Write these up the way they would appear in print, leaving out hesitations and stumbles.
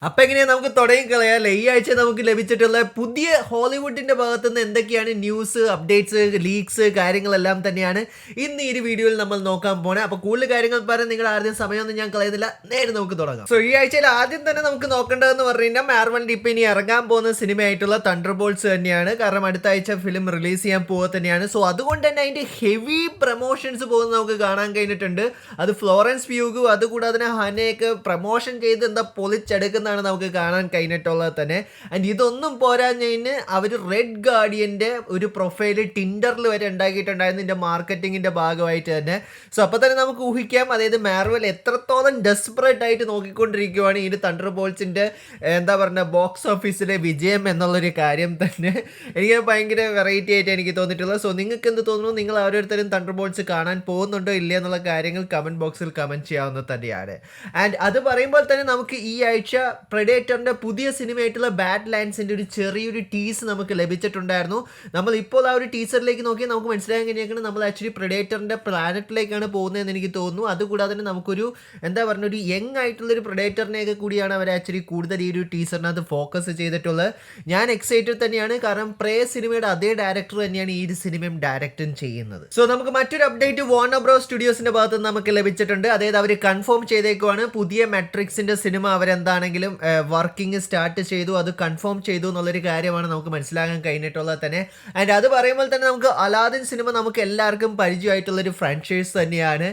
അപ്പൊ എങ്ങനെയാ നമുക്ക് തുടങ്ങി കളയാല്ലേ? ഈ ആഴ്ച നമുക്ക് ലഭിച്ചിട്ടുള്ള പുതിയ ഹോളിവുഡിന്റെ ഭാഗത്തുനിന്ന് എന്തൊക്കെയാണ് ന്യൂസ്, അപ്ഡേറ്റ്സ്, ലീക്സ് കാര്യങ്ങളെല്ലാം തന്നെയാണ് ഇന്ന് ഈ ഒരു വീഡിയോയിൽ നമ്മൾ നോക്കാൻ പോണേ. അപ്പൊ കൂടുതൽ കാര്യങ്ങൾ പറയാൻ നിങ്ങൾ ആദ്യം സമയമൊന്നും ഞാൻ കളയുന്നില്ല, നേരെ നമുക്ക് തുടങ്ങാം. സോ ഈ ആഴ്ചയിൽ ആദ്യം തന്നെ നമുക്ക് നോക്കേണ്ടതെന്ന് പറഞ്ഞു കഴിഞ്ഞാൽ മാർവലിന്റെ ഇപ്പൊ ഇനി ഇറങ്ങാൻ പോകുന്ന സിനിമയായിട്ടുള്ള തണ്ടർ ബോൾട്സ് തന്നെയാണ്. കാരണം അടുത്ത ആഴ്ച ഫിലിം റിലീസ് ചെയ്യാൻ പോവുക തന്നെയാണ്. സോ അതുകൊണ്ട് തന്നെ അതിന്റെ ഹെവി പ്രൊമോഷൻസ് പോകുന്നത് നമുക്ക് കാണാൻ കഴിഞ്ഞിട്ടുണ്ട്. അത് ഫ്ലോറൻസ് പ്യൂഗും അതുകൂടാതെ തന്നെ ഹനയൊക്കെ പ്രൊമോഷൻ ചെയ്ത് എന്താ പൊളിച്ചെടുക്കുന്ന നമുക്ക് കാണാൻ കഴിഞ്ഞിട്ടുള്ളത് തന്നെ. ആൻഡ് ഇതൊന്നും പോരാഞ്ഞതിന് അവർ റെഡ് ഗാർഡിയന്റെ ഒരു പ്രൊഫൈല് ടിൻഡറിൽ വരെ ഉണ്ടാക്കിയിട്ടുണ്ടായിരുന്നു ഇതിന്റെ മാർക്കറ്റിംഗിന്റെ ഭാഗമായിട്ട് തന്നെ. സോ അപ്പൊ തന്നെ നമുക്ക് ഊഹിക്കാം, അതായത് മാർവൽ എത്രത്തോളം ഡെസ്പറേറ്റ് ആയിട്ട് നോക്കിക്കൊണ്ടിരിക്കുകയാണ് ഈ ഒരു തണ്ടർ ബോൾട്സിന്റെ എന്താ പറയുക ബോക്സ് ഓഫീസിലെ വിജയം എന്നുള്ളൊരു കാര്യം തന്നെ. എനിക്ക് ഭയങ്കര വെറൈറ്റി ആയിട്ട് എനിക്ക് തോന്നിയിട്ടുള്ളത്. സോ നിങ്ങൾക്ക് എന്ത് തോന്നുന്നു? നിങ്ങൾ ഓരോരുത്തരും തണ്ടർ ബോൾട്സ് കാണാൻ പോകുന്നുണ്ടോ ഇല്ല എന്നുള്ള കാര്യങ്ങൾ കമന്റ് ബോക്സിൽ കമന്റ് ചെയ്യാവുന്നത് തന്നെയാണ്. ആൻഡ് അത് പറയുമ്പോൾ തന്നെ നമുക്ക് ഈ ആഴ്ച പ്രെഡേറ്ററിന്റെ പുതിയ സിനിമയായിട്ടുള്ള ബാഡ് ലാൻഡ്സിന്റെ ഒരു ചെറിയൊരു ടീസ് നമുക്ക് ലഭിച്ചിട്ടുണ്ടായിരുന്നു. നമ്മൾ ഇപ്പോൾ ആ ഒരു ടീസറിലേക്ക് നോക്കിയാൽ നമുക്ക് മനസ്സിലാക്കാൻ കഴിഞ്ഞേക്കുന്നത് നമ്മൾ ആക്ച്വലി പ്രെഡേറ്ററിന്റെ പ്ലാനറ്റിലേക്കാണ് പോകുന്നതെന്ന് എനിക്ക് തോന്നുന്നു. അതുകൂടാതെ തന്നെ നമുക്കൊരു എന്താ പറയുക ഒരു യങ് ആയിട്ടുള്ളൊരു പ്രെഡേറ്ററിനെയൊക്കെ കൂടിയാണ് അവർ ആക്ച്വലി കൂടുതൽ ഈ ഒരു ടീസറിനകത്ത് ഫോക്കസ് ചെയ്തിട്ടുള്ളത്. ഞാൻ എക്സൈറ്റഡ് തന്നെയാണ്, കാരണം പ്രേ സിനിമയുടെ അതേ ഡയറക്ടർ തന്നെയാണ് ഈ ഒരു സിനിമയും ഡയറക്റ്റും ചെയ്യുന്നത്. സോ നമുക്ക് മറ്റൊരു അപ്ഡേറ്റ് വാർണർ ബ്രോസ് സ്റ്റുഡിയോസിന്റെ ഭാഗത്ത് നിന്ന് നമുക്ക് ലഭിച്ചിട്ടുണ്ട്. അതായത് അവർ കൺഫേം ചെയ്തേക്കുവാണ് പുതിയ മെട്രിക്സിന്റെ സിനിമ അവരെന്താണെങ്കിലും വർക്കിംഗ് സ്റ്റാർട്ട് ചെയ്തു, അത് കൺഫേം ചെയ്തു എന്നുള്ളൊരു കാര്യമാണ് നമുക്ക് മനസ്സിലാക്കാൻ കഴിഞ്ഞിട്ടുള്ളത് തന്നെ. ആൻഡ് അത് പറയുമ്പോൾ തന്നെ നമുക്ക് അലാദിൻ സിനിമ നമുക്ക് എല്ലാവർക്കും പരിചയമായിട്ടുള്ളൊരു ഫ്രാഞ്ചൈസ് തന്നെയാണ്.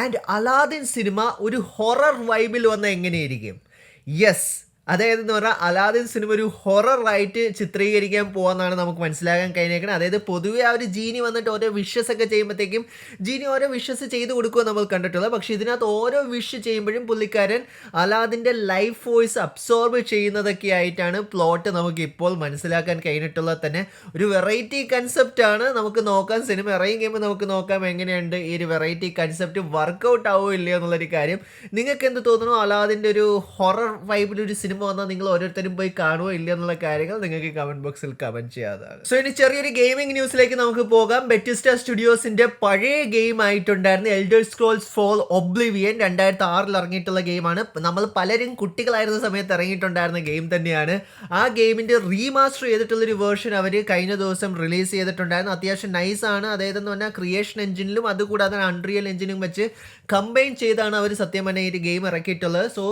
ആൻഡ് അലാദിൻ സിനിമ ഒരു ഹൊറർ വൈബിൽ വന്ന എങ്ങനെയായിരിക്കും? യെസ്, അതായത് എന്ന് പറഞ്ഞാൽ അലാദിൻ സിനിമ ഒരു ഹൊററായിട്ട് ചിത്രീകരിക്കാൻ പോകാമെന്നാണ് നമുക്ക് മനസ്സിലാക്കാൻ കഴിഞ്ഞേക്കുന്നത്. അതായത് പൊതുവെ ആ ഒരു ജീനി വന്നിട്ട് ഓരോ വിഷസ് ഒക്കെ ചെയ്യുമ്പോഴത്തേക്കും ജീനി ഓരോ വിഷസ് ചെയ്ത് കൊടുക്കുക നമ്മൾ കണ്ടിട്ടുള്ളത്. പക്ഷേ ഇതിനകത്ത് ഓരോ വിഷ് ചെയ്യുമ്പോഴും പുള്ളിക്കാരൻ അലാദിൻ്റെ ലൈഫ് വോയിസ് അബ്സോർബ് ചെയ്യുന്നതൊക്കെ ആയിട്ടാണ് പ്ലോട്ട് നമുക്ക് ഇപ്പോൾ മനസ്സിലാക്കാൻ കഴിഞ്ഞിട്ടുള്ളത് തന്നെ. ഒരു വെറൈറ്റി കൺസെപ്റ്റാണ്. നമുക്ക് നോക്കാം, സിനിമ ഇറങ്ങി കഴിയുമ്പോൾ നമുക്ക് നോക്കാം എങ്ങനെയുണ്ട് ഈ ഒരു വെറൈറ്റി കൺസെപ്റ്റ് വർക്കൗട്ട് ആവുമോ ഇല്ലയോ എന്നുള്ളൊരു കാര്യം. നിങ്ങൾക്ക് എന്ത് തോന്നുന്നു? അലാദിൻ്റെ ഒരു ഹൊറർ വൈബിലൊരു സിനിമ വന്നാൽ നിങ്ങൾ ഓരോരുത്തരും പോയി കാണുമോ ഇല്ല എന്നുള്ള കാര്യങ്ങൾ നിങ്ങൾക്ക് കമന്റ് ബോക്സിൽ കമന്റ് ചെയ്യാതാണ്. സോ ഇനി ചെറിയൊരു ഗെയിമിംഗ് ന്യൂസിലേക്ക് നമുക്ക് പോകാം. ബെറ്റിസ്റ്റ സ്റ്റുഡിയോസിന്റെ പഴയ ഗെയിം ആയിട്ടുണ്ടായിരുന്ന എൽഡർ സ്ക്രോൾസ് ഫോൾ ഒബ്ലിവിയൻ 2006 ഇറങ്ങിയിട്ടുള്ള ഗെയിമാണ്. നമ്മൾ പലരും കുട്ടികളായിരുന്ന സമയത്ത് ഇറങ്ങിയിട്ടുണ്ടായിരുന്ന ഗെയിം തന്നെയാണ്. ആ ഗെയിമിന്റെ റീമാസ്റ്റർ ചെയ്തിട്ടുള്ളൊരു വേർഷൻ അവർ കഴിഞ്ഞ ദിവസം റിലീസ് ചെയ്തിട്ടുണ്ടായിരുന്നു. അത്യാവശ്യം നൈസ് ആണ്. അതായത് എന്ന് പറഞ്ഞാൽ ക്രിയേഷൻ എഞ്ചിനിലും അതുകൂടാതെ അൺറിയൽ എഞ്ചിനും വെച്ച് കമ്പൈൻ ചെയ്താണ് അവർ സത്യം പറഞ്ഞാൽ ഈ ഒരു ഗെയിം ഇറക്കിയിട്ടുള്ളത്. സോ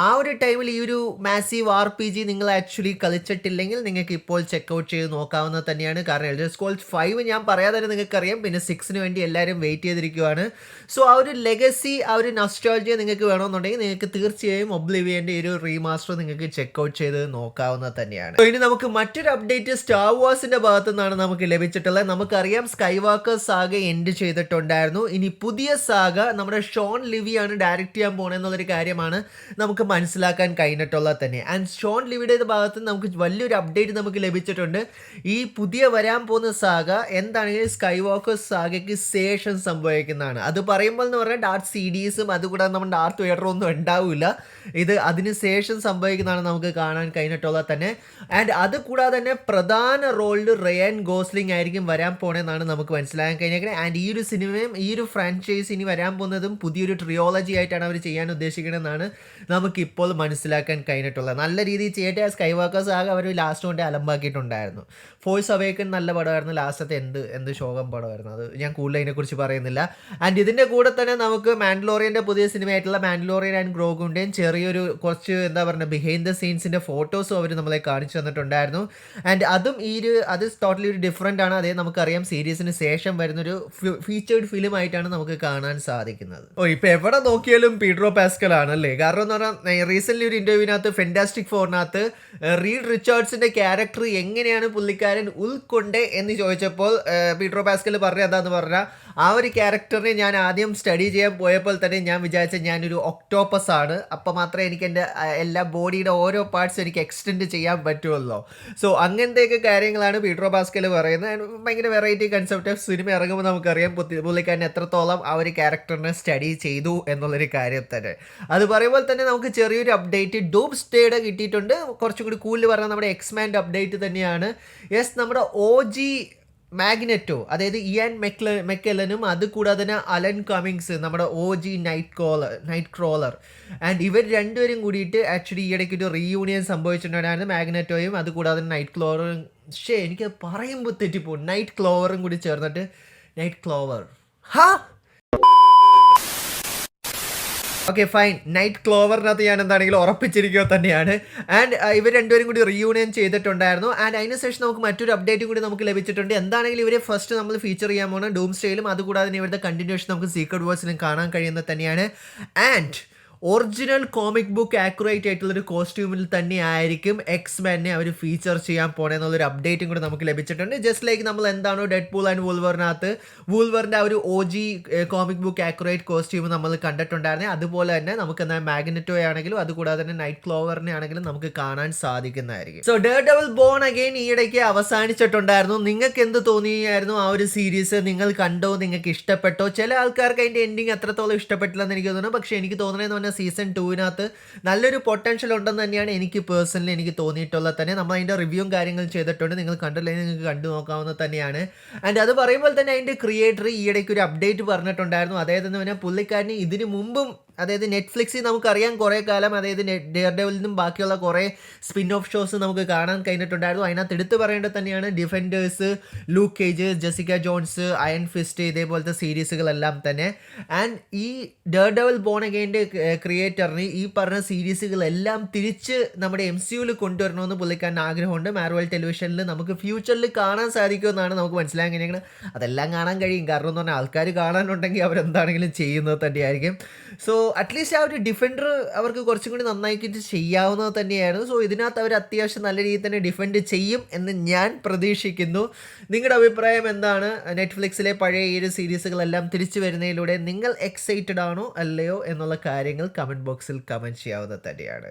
ആ ഒരു ടൈമിൽ ഈ ഒരു മാസീവ് RPG നിങ്ങൾ ആക്ച്വലി കളിച്ചിട്ടില്ലെങ്കിൽ നിങ്ങൾക്ക് ഇപ്പോൾ ചെക്കൗട്ട് ചെയ്ത് നോക്കാവുന്നത് തന്നെയാണ്. കാരണം എൽഡർ സ്ക്രോൾസ് 5 ഞാൻ പറയാതെ തന്നെ നിങ്ങൾക്കറിയാം, പിന്നെ 6 വേണ്ടി എല്ലാവരും വെയിറ്റ് ചെയ്തിരിക്കുകയാണ്. സോ ആ ഒരു ലെഗസി, ആ ഒരു നൊസ്റ്റാൾജിയ നിങ്ങൾക്ക് വേണമെന്നുണ്ടെങ്കിൽ നിങ്ങൾക്ക് തീർച്ചയായും ഒബ്ലിവിയൻ്റെ ഒരു റീമാസ്റ്റർ നിങ്ങൾക്ക് ചെക്കൗട്ട് ചെയ്ത് നോക്കാവുന്നത് തന്നെയാണ്. സോ ഇനി നമുക്ക് മറ്റൊരു അപ്ഡേറ്റ് സ്റ്റാർ വാർസിന്റെ ഭാഗത്തു നിന്നാണ് നമുക്ക് ലഭിച്ചിട്ടുള്ളത്. നമുക്കറിയാം സ്കൈ വാക്കർ സാഗ എൻഡ് ചെയ്തിട്ടുണ്ടായിരുന്നു. ഇനി പുതിയ സാഗ നമ്മുടെ ഷോൺ ലിവിയാണ് ഡയറക്റ്റ് ചെയ്യാൻ പോകണമെന്നുള്ളൊരു കാര്യമാണ് നമുക്ക് മനസ്സിലാക്കാൻ കഴിഞ്ഞിട്ടുള്ളത് തന്നെ. ആൻഡ് ഷോൺ ലിവിയുടെ ഭാഗത്ത് നമുക്ക് വലിയൊരു അപ്ഡേറ്റ് നമുക്ക് ലഭിച്ചിട്ടുണ്ട്. ഈ പുതിയ വരാൻ പോകുന്ന സാഗ എന്താണെങ്കിലും സ്കൈ വാക്കർ സാഗയ്ക്ക് ശേഷം സംഭവിക്കുന്നതാണ്. അത് പറയുമ്പോൾ എന്ന് പറഞ്ഞാൽ ഡാർത്ത് സീരീസും അതുകൂടാതെ നമ്മുടെ ഡാർത്ത് വേഡറും ഒന്നും ഉണ്ടാവില്ല. ഇത് അതിന് ശേഷം സംഭവിക്കുന്നതാണ് നമുക്ക് കാണാൻ കഴിഞ്ഞിട്ടുള്ളത് തന്നെ. ആൻഡ് അത് കൂടാതെ തന്നെ പ്രധാന റോളിൽ റയൻ ഗോസ്ലിംഗ് ആയിരിക്കും വരാൻ പോണെന്നാണ് നമുക്ക് മനസ്സിലാക്കാൻ കഴിഞ്ഞേക്കുന്നത്. ആൻഡ് ഈ ഒരു സിനിമയും ഈ ഒരു ഫ്രാഞ്ചൈസ് ഇനി വരാൻ പോകുന്നതും പുതിയൊരു ട്രിയോളജി ആയിട്ടാണ് അവർ ചെയ്യാൻ ഉദ്ദേശിക്കുന്നതെന്നാണ് നമുക്കിപ്പോൾ മനസ്സിലാക്കാൻ കഴിഞ്ഞിട്ടുള്ളത്. നല്ല രീതിയിൽ ചെയ്യട്ടെ. സ്കൈ വാക്കേഴ്സ് ആകെ അവർ ലാസ്റ്റ് കൊണ്ട് അലമ്പാക്കിയിട്ടുണ്ടായിരുന്നു. ഫോഴ്സ് അവേക്കൻ നല്ല പടമായിരുന്നു. ലാസ്റ്റത്തെ എന്ത് ശോകം പടമായിരുന്നു. അത് ഞാൻ കൂടുതൽ അതിനെക്കുറിച്ച് പറയുന്നില്ല. ആൻഡ് ഇതിൻ്റെ കൂടെ തന്നെ നമുക്ക് മാൻഡലോറിയൻ്റെ പുതിയ സിനിമയായിട്ടുള്ള മാൻഡലോറിയൻ ആൻഡ് ഗ്രോഗുൻ്റെയും ചെറിയൊരു കുറച്ച് എന്താ പറയുക ബിഹൈൻഡ് ദ സീൻസിൻ്റെ ഫോട്ടോസും അവർ നമ്മളെ കാണിച്ചു തന്നിട്ടുണ്ടായിരുന്നു. ആൻഡ് അതും അത് ടോട്ടലി ഒരു ഡിഫറെൻ്റ് ആണ്. അതേ നമുക്കറിയാം സീരീസിന് ശേഷം വരുന്നൊരു ഫീച്ചേർഡ് ഫിലിം ആയിട്ടാണ് നമുക്ക് കാണാൻ സാധിക്കുന്നത്. ഇപ്പോൾ എവിടെ നോക്കിയാലും പീഡ്രോ പാസ്കൽ ആണല്ലേ. കാരണം എന്ന് പറഞ്ഞാൽ റീസെൻ്റ്ലി ഒരു ഇൻ്റർവ്യൂവിനകത്ത് ഫെൻറ്റാസ്റ്റിക് ഫോറിനകത്ത് റീഡ് റിച്ചാർഡ്സിൻ്റെ ക്യാരക്ടർ എങ്ങനെയാണ് പുള്ളിക്കാരൻ ഉൾക്കൊണ്ടേ എന്ന് ചോദിച്ചപ്പോൾ പീഡ്രോ പാസ്കൽ പറഞ്ഞത് എന്താന്ന് പറഞ്ഞാൽ ആ ഒരു ക്യാരക്ടറിനെ ഞാൻ ആദ്യം സ്റ്റഡി ചെയ്യാൻ പോയപ്പോൾ തന്നെ ഞാൻ വിചാരിച്ച ഞാനൊരു ഒക്ടോപ്പസ് ആണ്. അപ്പോൾ മാത്രമേ എനിക്ക് എൻ്റെ എല്ലാ ബോഡിയുടെ ഓരോ പാർട്സും എനിക്ക് എക്സ്റ്റെൻഡ് ചെയ്യാൻ പറ്റുമല്ലോ. സോ അങ്ങനത്തെയൊക്കെ കാര്യങ്ങളാണ് പീഡ്രോ പാസ്കൽ പറയുന്നത്. ഭയങ്കര വെറൈറ്റി കൺസെപ്റ്റ്. സിനിമ ഇറങ്ങുമ്പോൾ നമുക്കറിയാം പുള്ളിക്കാരൻ എത്രത്തോളം ആ ഒരു ക്യാരക്ടറിനെ സ്റ്റഡി ചെയ്തു എന്നുള്ളൊരു കാര്യം തന്നെ. അത് പറയുമ്പോൾ തന്നെ നമുക്ക് ചെറിയൊരു അപ്ഡേറ്റ് ഡൂം സ്റ്റേയുടെ കിട്ടിയിട്ടുണ്ട്. കുറച്ചും കൂടി കൂടുതൽ പറഞ്ഞാൽ നമ്മുടെ എക്സ്മാൻ്റെ അപ്ഡേറ്റ് തന്നെയാണ്. യെസ്, നമ്മുടെ OG മാഗ്നെറ്റോ, അതായത് ഇയാൻ മെക്കലനും അതുകൂടാതെ തന്നെ അലൻ കമ്മിങ്സ്, നമ്മുടെ OG നൈറ്റ് ക്രോളർ, ആൻഡ് ഇവർ രണ്ടുപേരും കൂടിയിട്ട് ആക്ച്വലി ഈ ഇടയ്ക്ക് ഒരു റീയൂണിയൻ സംഭവിച്ചിട്ടുണ്ടായിരുന്നു. മാഗ്നെറ്റോയും അതുകൂടാതെ നൈറ്റ് ക്ലോവറും, എനിക്ക് പറയുമ്പോൾ തെറ്റിപ്പോവും, നൈറ്റ് ക്ലോവറും കൂടി ചേർന്നിട്ട് night clover okay fine, night ക്ലോവറിനകത്ത് ഞാൻ എന്താണെങ്കിലും ഉറപ്പിച്ചിരിക്കുക തന്നെയാണ്. ആൻഡ് ഇവർ രണ്ടുപേരും കൂടി റീയൂണിയൻ ചെയ്തിട്ടുണ്ടായിരുന്നു. ആൻഡ് അതിനുശേഷം നമുക്ക് മറ്റൊരു അപ്ഡേറ്റും കൂടി നമുക്ക് ലഭിച്ചിട്ടുണ്ട്. എന്താണെങ്കിലും ഇവരെ ഫസ്റ്റ് നമ്മൾ ഫീച്ചർ ചെയ്യാൻ പോകുന്നത് ഡൂംസ്ഡേയിലും അതുകൂടാതെ ഇവരുടെ കണ്ടിന്യൂഷൻ നമുക്ക് സീക്രട്ട് വേഴ്സിലും കാണാൻ കഴിയുന്നത് തന്നെയാണ്. And original comic book accurate ആയിട്ടുള്ളൊരു കോസ്റ്റ്യൂമിൽ തന്നെ ആയിരിക്കും എക്സ്മാനെ അവർ ഫീച്ചർ ചെയ്യാൻ പോണെന്നുള്ളൊരു അപ്ഡേറ്റും കൂടി നമുക്ക് ലഭിച്ചിട്ടുണ്ട്. ജസ്റ്റ് ലൈക്ക് നമ്മൾ എന്താണോ ഡെഡ് പൂൾ ആൻഡ് വൂൾവറിനകത്ത് വൂൾവറിൻ്റെ ആ ഒരു OG comic book accurate costume നമ്മൾ കണ്ടിട്ടുണ്ടായിരുന്നത്, അതുപോലെ തന്നെ നമുക്ക് എന്നാൽ മാഗ്നറ്റോ ആണെങ്കിലും അതുകൂടാതെ തന്നെ നൈറ്റ് ക്ലോവറിനെ ആണെങ്കിലും നമുക്ക് കാണാൻ സാധിക്കുന്നതായിരിക്കും. സോ ഡെയർഡെവിൾ ബോൺ അഗെയിൻ ഈ ഇടയ്ക്ക് അവസാനിച്ചിട്ടുണ്ടായിരുന്നു. നിങ്ങൾക്ക് എന്ത് തോന്നിയായിരുന്നു ആ ഒരു സീരീസ്? നിങ്ങൾ കണ്ടോ? നിങ്ങൾക്ക് ഇഷ്ടപ്പെട്ടോ? ചില ആൾക്കാർക്ക് അതിൻ്റെ എൻഡിങ് അത്രത്തോളം ഇഷ്ടപ്പെട്ടില്ലെന്ന് എനിക്ക് തോന്നുന്നു. പക്ഷേ എനിക്ക് തോന്നുന്നതെന്ന് സീസൺ 2 നല്ലൊരു പൊട്ടൻഷ്യൽ ഉണ്ടെന്ന് തന്നെയാണ് എനിക്ക് പേഴ്സണലി എനിക്ക് തോന്നിയിട്ടുള്ളത് തന്നെ. നമ്മൾ അതിൻ്റെ റിവ്യൂവും കാര്യങ്ങളും ചെയ്തിട്ടുണ്ട്, നിങ്ങൾ കണ്ടില്ലെങ്കിൽ നിങ്ങൾക്ക് കണ്ടു നോക്കാവുന്നത് തന്നെയാണ്. ആൻഡ് അത് പറയുമ്പോൾ തന്നെ അതിൻ്റെ ക്രിയേറ്റർ ഈ ഇടയ്ക്ക് ഒരു അപ്ഡേറ്റ് പറഞ്ഞിട്ടുണ്ടായിരുന്നു. അതായത് എന്ന് പറഞ്ഞാൽ പുള്ളിക്കാരന് ഇതിന് മുമ്പും, അതായത് നെറ്റ്ഫ്ലിക്സിൽ നമുക്കറിയാം കുറേ കാലം, അതായത് ഡെയർഡെവിലിൽ നിന്നും ബാക്കിയുള്ള കുറേ സ്പിൻ ഓഫ് ഷോസ് നമുക്ക് കാണാൻ കഴിഞ്ഞിട്ടുണ്ടായിരുന്നു. അതിനകത്ത് എടുത്ത് പറയേണ്ടത് തന്നെയാണ് Defenders, Luke Cage, Jessica Jones, Iron Fist, ഇതേപോലത്തെ സീരീസുകളെല്ലാം തന്നെ. ആൻഡ് ഈ ഡെയർഡെവിൾ ബോൺ അഗെയിൻ്റെ ക്രിയേറ്ററിന് ഈ പറഞ്ഞ സീരീസുകളെല്ലാം തിരിച്ച് നമ്മുടെ MCUവിൽ കൊണ്ടുവരണമെന്ന് പുള്ളിക്കാരൻ ആഗ്രഹമുണ്ട്. മാർവൽ ടെലിവിഷനിൽ നമുക്ക് ഫ്യൂച്ചറിൽ കാണാൻ സാധിക്കുമെന്നാണ് നമുക്ക് മനസ്സിലാക്കാൻ കഴിയുന്നത്. അതെല്ലാം കാണാൻ കഴിയും, കാരണം എന്ന് പറഞ്ഞാൽ ആൾക്കാർ കാണാനുണ്ടെങ്കിൽ അവരെന്താണെങ്കിലും ചെയ്യുന്നത് തന്നെയായിരിക്കും. സോ അറ്റ്ലീസ്റ്റ് ആ ഒരു ഡിഫൻഡർ അവർക്ക് കുറച്ചും കൂടി നന്നായിട്ട് ചെയ്യാവുന്നത് തന്നെയായിരുന്നു. സോ ഇതിനകത്ത് അവർ അത്യാവശ്യം നല്ല രീതിയിൽ തന്നെ ഡിഫെൻഡ് ചെയ്യും എന്ന് ഞാൻ പ്രതീക്ഷിക്കുന്നു. നിങ്ങളുടെ അഭിപ്രായം എന്താണ്? നെറ്റ്ഫ്ലിക്സിലെ പഴയ ഈ ഒരു സീരീസുകളെല്ലാം തിരിച്ചു വരുന്നതിലൂടെ നിങ്ങൾ എക്സൈറ്റഡ് ആണോ അല്ലയോ എന്നുള്ള കാര്യങ്ങൾ കമൻറ്റ് ബോക്സിൽ കമൻറ്റ് ചെയ്യാവുന്നത് തന്നെയാണ്.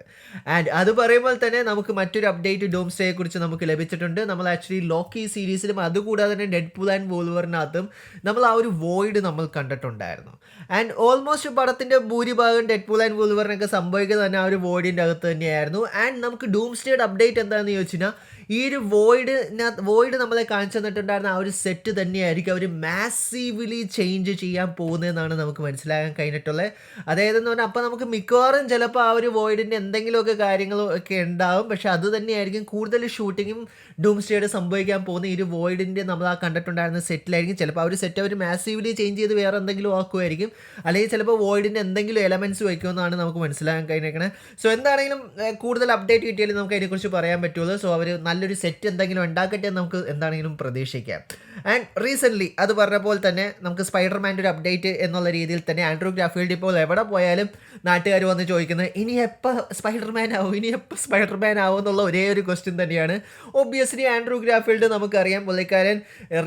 ആൻഡ് അത് പറയുമ്പോൾ തന്നെ നമുക്ക് മറ്റൊരു അപ്ഡേറ്റ് ഡൂംസ്ഡേയെ കുറിച്ച് നമുക്ക് ലഭിച്ചിട്ടുണ്ട്. നമ്മൾ ആക്ച്വലി ലോക്കി സീരീസിലും അതുകൂടാതെ തന്നെ ഡെഡ് പൂൾ ആൻഡ് വൂൾവറിനകത്തും നമ്മൾ ആ ഒരു വോയിഡ് നമ്മൾ കണ്ടിട്ടുണ്ടായിരുന്നു. ആൻഡ് ഓൾമോസ്റ്റ് പടത്തിൻ്റെ ഭൂരിഭാഗം ഡെഡ് പൂൾ ആൻഡ് വൂൾവറിനൊക്കെ സംഭവിക്കുന്നത് തന്നെ ആ ഒരു വോയിഡിൻ്റെ അകത്ത് തന്നെയായിരുന്നു. ആൻഡ് നമുക്ക് ഡൂംസ്ഡേയുടെ അപ്ഡേറ്റ് എന്താണെന്ന് ചോദിച്ചു കഴിഞ്ഞാൽ ഈ ഒരു വോയിഡ് നമ്മളെ കാണിച്ചു തന്നിട്ടുണ്ടായിരുന്ന ആ ഒരു സെറ്റ് തന്നെയായിരിക്കും അവർ മാസീവ്ലി ചേഞ്ച് ചെയ്യാൻ പോകുന്നതെന്നാണ് നമുക്ക് മനസ്സിലാക്കാൻ കഴിഞ്ഞിട്ടുള്ളത്. അതായത് എന്ന് പറഞ്ഞാൽ അപ്പോൾ നമുക്ക് മിക്കവാറും ചിലപ്പോൾ ആ ഒരു വോയിഡിൻ്റെ എന്തെങ്കിലുമൊക്കെ കാര്യങ്ങളും ഒക്കെ ഉണ്ടാവും. പക്ഷേ അത് തന്നെയായിരിക്കും കൂടുതൽ ഷൂട്ടിങ്ങും ഡൂംസ്ഡേയുടെ സംഭവിക്കാൻ പോകുന്ന ഈ ഒരു വോയിഡിൻ്റെ നമ്മൾ ആ കണ്ടിട്ടുണ്ടായിരുന്ന സെറ്റിലായിരിക്കും. ചിലപ്പോൾ ആ ഒരു സെറ്റ് അവർ മാസീവ്ലി ചേഞ്ച് ചെയ്ത് വേറെ എന്തെങ്കിലും ആക്കുമായിരിക്കും, അല്ലെങ്കിൽ ചിലപ്പോൾ വോയിഡിൻ്റെ എന്തെങ്കിലും എലമെൻറ്റ്സ് വയ്ക്കുമെന്നാണ് നമുക്ക് മനസ്സിലാക്കാൻ കഴിഞ്ഞേക്കണേ. സോ എന്താണെങ്കിലും കൂടുതൽ അപ്ഡേറ്റ് കിട്ടിയാലും നമുക്ക് അതിനെക്കുറിച്ച് പറയാൻ പറ്റുള്ളൂ. സോ അവർ നല്ലൊരു സെറ്റ് എന്തെങ്കിലും ഉണ്ടാക്കട്ടെ എന്ന് നമുക്ക് എന്താണെങ്കിലും പ്രതീക്ഷിക്കാം. ആൻഡ് റീസെൻ്റ്ലി അത് പറഞ്ഞപ്പോൾ തന്നെ നമുക്ക് സ്പൈഡർമാൻ്റെ ഒരു അപ്ഡേറ്റ് എന്നുള്ള രീതിയിൽ തന്നെ ആൻഡ്രൂ ഗ്രാഫീൽഡ് ഇപ്പോൾ എവിടെ പോയാലും നാട്ടുകാർ വന്ന് ചോദിക്കുന്നത് ഇനി എപ്പോൾ സ്പൈഡർമാൻ ആവും എന്നുള്ള ഒരേ ഒരു ക്വസ്റ്റ്യൻ തന്നെയാണ്. ഒബ്വിയസ്ലി ആൻഡ്രൂ ഗ്രാഫീൽഡ് നമുക്കറിയാം പുള്ളിക്കാരൻ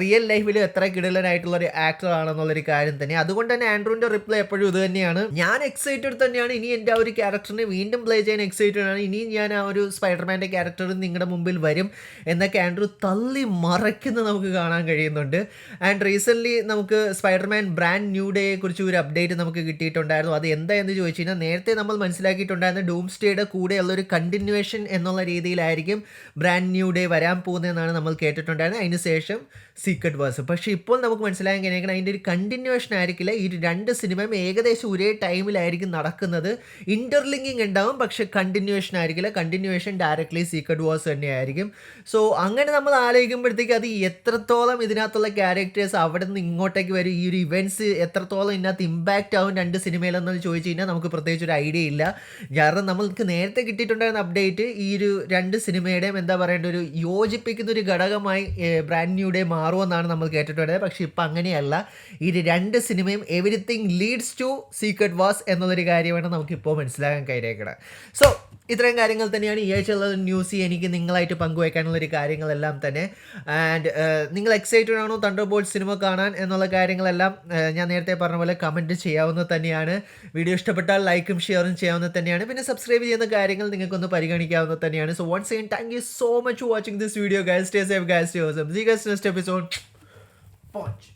റിയൽ ലൈഫിൽ എത്ര കിടിലനായിട്ടുള്ള ഒരു ആക്ടർ ആണെന്നുള്ളൊരു കാര്യം തന്നെ. അതുകൊണ്ട് തന്നെ ആൻഡ്രൂവിൻ്റെ റിപ്ലൈ എപ്പോഴും ഇത് തന്നെയാണ്, ഞാൻ എക്സൈറ്റഡ് തന്നെയാണ്, ഇനി എൻ്റെ ആ ഒരു ക്യാരക്ടറിനെ വീണ്ടും പ്ലേ ചെയ്യാൻ എക്സൈറ്റഡ് ആണ്, ഇനിയും ഞാൻ ആ ഒരു സ്പൈഡർമാൻ്റെ ക്യാരക്ടർ നിങ്ങളുടെ മുമ്പിൽ വരും എന്നൊക്കെ ആൻഡ്രൂ തള്ളി മറയ്ക്കുന്നത് നമുക്ക് കാണാൻ കഴിയുന്നുണ്ട്. ആൻഡ് റീസെൻ്റ്ലി നമുക്ക് സ്പൈഡർമാൻ ബ്രാൻഡ് ന്യൂ ഡേയെ കുറിച്ച് ഒരു അപ്ഡേറ്റ് നമുക്ക് കിട്ടിയിട്ടുണ്ടായിരുന്നു. അത് എന്താണെന്ന് ചോദിച്ചു കഴിഞ്ഞാൽ നേരത്തെ നമ്മൾ മനസ്സിലാക്കിയിട്ടുണ്ടായിരുന്ന ഡൂംസ്ഡേയുടെ കൂടെയുള്ളൊരു കണ്ടിന്യൂവേഷൻ എന്നുള്ള രീതിയിലായിരിക്കും ബ്രാൻഡ് ന്യൂ ഡേ വരാൻ പോകുന്നതെന്നാണ് നമ്മൾ കേട്ടിട്ടുണ്ടായിരുന്നത്. അതിന് ശേഷം സീക്രട്ട് വേഴ്സ്. പക്ഷേ ഇപ്പോൾ നമുക്ക് മനസ്സിലാക്കാൻ കഴിയുന്നത് അതിൻ്റെ ഒരു കണ്ടിന്യൂവേഷൻ ആയിരിക്കില്ല. ഈ രണ്ട് സിനിമയും ഏകദേശം ഒരേ ടൈമിലായിരിക്കും നടക്കുന്നത്. ഇൻ്റർലിങ്കിങ് ഉണ്ടാവും, പക്ഷേ കണ്ടിന്യൂവേഷൻ ആയിരിക്കില്ല. കണ്ടിന്യൂവേഷൻ ഡയറക്റ്റ്ലി സീക്രട്ട് വേഴ്സ് തന്നെയായിരിക്കും. സോ അങ്ങനെ നമ്മൾ ആലോചിക്കുമ്പോഴത്തേക്ക് അത് എത്രത്തോളം ഇതിനകത്തുള്ള ക്യാരക്ടേഴ്സ് അവിടെ നിന്ന് ഇങ്ങോട്ടേക്ക് വരും, ഈ ഒരു ഇവൻറ്റ്സ് എത്രത്തോളം ഇതിനകത്ത് ഇമ്പാക്റ്റ് ആവും രണ്ട് സിനിമയിലെന്ന് ചോദിച്ചു കഴിഞ്ഞാൽ നമുക്ക് പ്രത്യേകിച്ച് ഒരു ഐഡിയ ഇല്ല. കാരണം നമ്മൾക്ക് നേരത്തെ കിട്ടിയിട്ടുണ്ടായിരുന്ന അപ്ഡേറ്റ് ഈ ഒരു രണ്ട് സിനിമയുടെയും എന്താ പറയേണ്ട ഒരു യോജിപ്പിക്കുന്ന ഒരു ഘടകമായി ബ്രാൻഡ് ന്യൂ ഡേ മാറുമെന്നാണ് നമ്മൾ കേട്ടിട്ടുണ്ടായത്. പക്ഷേ ഇപ്പം അങ്ങനെയല്ല. ഈ രണ്ട് സിനിമയും everything leads to Secret Wars എന്നുള്ളൊരു കാര്യമാണ് നമുക്കിപ്പോൾ മനസ്സിലാക്കാൻ കഴിഞ്ഞേക്കണം. സോ ഇത്രയും കാര്യങ്ങൾ തന്നെയാണ് ഈ ആഴ്ചയുള്ള ന്യൂസ് എനിക്ക് നിങ്ങളായിട്ട് പങ്കുവയ്ക്കാനുള്ളൊരു കാര്യങ്ങളെല്ലാം തന്നെ. ആൻഡ് നിങ്ങൾ എക്സൈറ്റഡ് ആണോ തണ്ടർബോൾട്സ് സിനിമ കാണാൻ എന്നുള്ള കാര്യങ്ങളെല്ലാം ഞാൻ നേരത്തെ പറഞ്ഞ പോലെ കമൻറ്റ് ചെയ്യാവുന്നത് തന്നെയാണ്. വീഡിയോ ഇഷ്ടപ്പെട്ടാൽ ലൈക്കും ഷെയറും ചെയ്യാവുന്നത് തന്നെയാണ്. പിന്നെ സബ്സ്ക്രൈബ് ചെയ്യുന്ന കാര്യങ്ങൾ നിങ്ങൾക്കൊന്ന് പരിഗണിക്കാവുന്നത് തന്നെയാണ്. So once again thank you so much for watching this video guys. Stay safe guys. See you guys next episode. Punch.